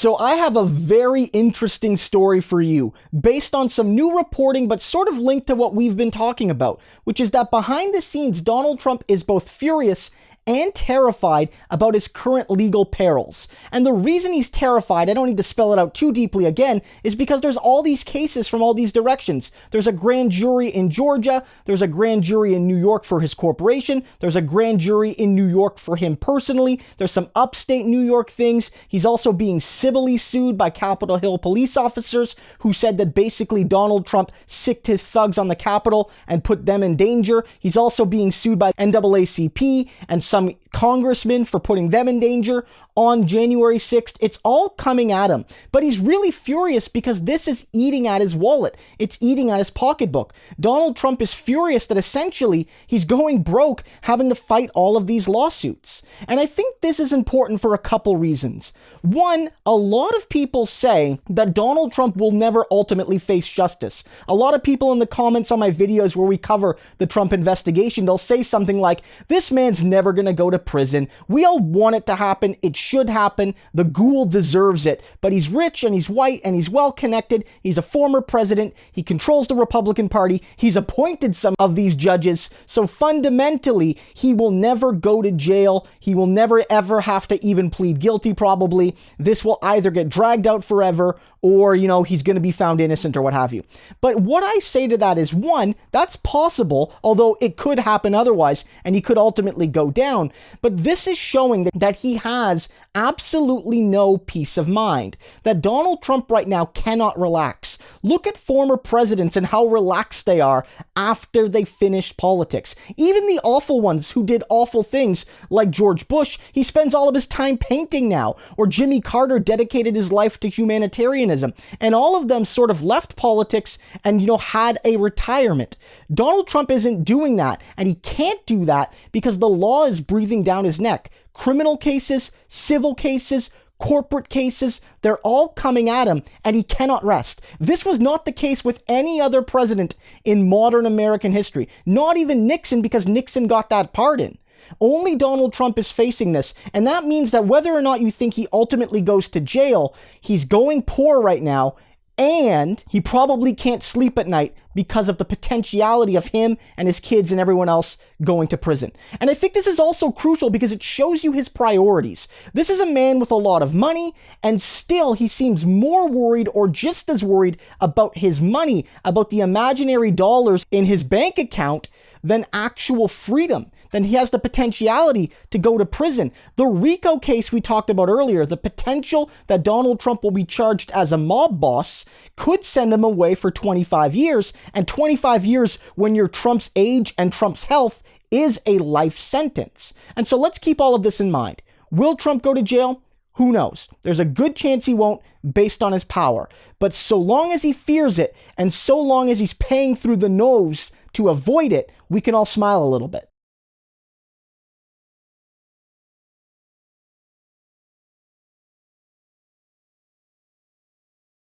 So I have a very interesting story for you, based on some new reporting but sort of linked to what we've been talking about, which is that behind the scenes, Donald Trump is both furious and terrified about his current legal perils. And the reason he's terrified, I don't need to spell it out too deeply again, is because there's all these cases from all these directions. There's a grand jury in Georgia, there's a grand jury in New York for his corporation, there's a grand jury in New York for him personally, there's some upstate New York things. He's also being civilly sued by Capitol Hill police officers who said that basically Donald Trump sicked his thugs on the Capitol and put them in danger. He's also being sued by NAACP and some congressmen for putting them in danger on January 6th. It's all coming at him, but he's really furious because this is eating at his wallet. It's eating at his pocketbook. Donald Trump is furious that essentially he's going broke having to fight all of these lawsuits. And I think this is important for a couple reasons. One, a lot of people say that Donald Trump will never ultimately face justice. A lot of people in the comments on my videos where we cover the Trump investigation, they'll say something like, this man's never going to go to prison. We all want it to happen. It should happen. The ghoul deserves it. But he's rich and he's white and he's well connected. He's a former president. He controls the Republican Party. He's appointed some of these judges. So fundamentally, he will never go to jail. He will never ever have to even plead guilty probably. This will either get dragged out forever or, he's going to be found innocent or what have you. But what I say to that is, one, that's possible, although it could happen otherwise, and he could ultimately go down. But this is showing that he has absolutely no peace of mind, that Donald Trump right now cannot relax. Look at former presidents and how relaxed they are after they finish politics. Even the awful ones who did awful things, like George Bush, he spends all of his time painting now, or Jimmy Carter dedicated his life to humanitarianism. And all of them sort of left politics and, had a retirement. Donald Trump isn't doing that, and he can't do that because the law is breathing down his neck. Criminal cases, civil cases, corporate cases, they're all coming at him, and he cannot rest. This was not the case with any other president in modern American history. Not even Nixon, because Nixon got that pardon. Only Donald Trump is facing this, and that means that whether or not you think he ultimately goes to jail, he's going poor right now, and he probably can't sleep at night because of the potentiality of him and his kids and everyone else going to prison. And I think this is also crucial because it shows you his priorities. This is a man with a lot of money, and still he seems more worried or just as worried about his money, about the imaginary dollars in his bank account, than actual freedom. Then he has the potentiality to go to prison. The RICO case we talked about earlier, the potential that Donald Trump will be charged as a mob boss could send him away for 25 years. And 25 years when you're Trump's age and Trump's health is a life sentence. And so let's keep all of this in mind. Will Trump go to jail? Who knows? There's a good chance he won't based on his power. But so long as he fears it, and so long as he's paying through the nose to avoid it, we can all smile a little bit.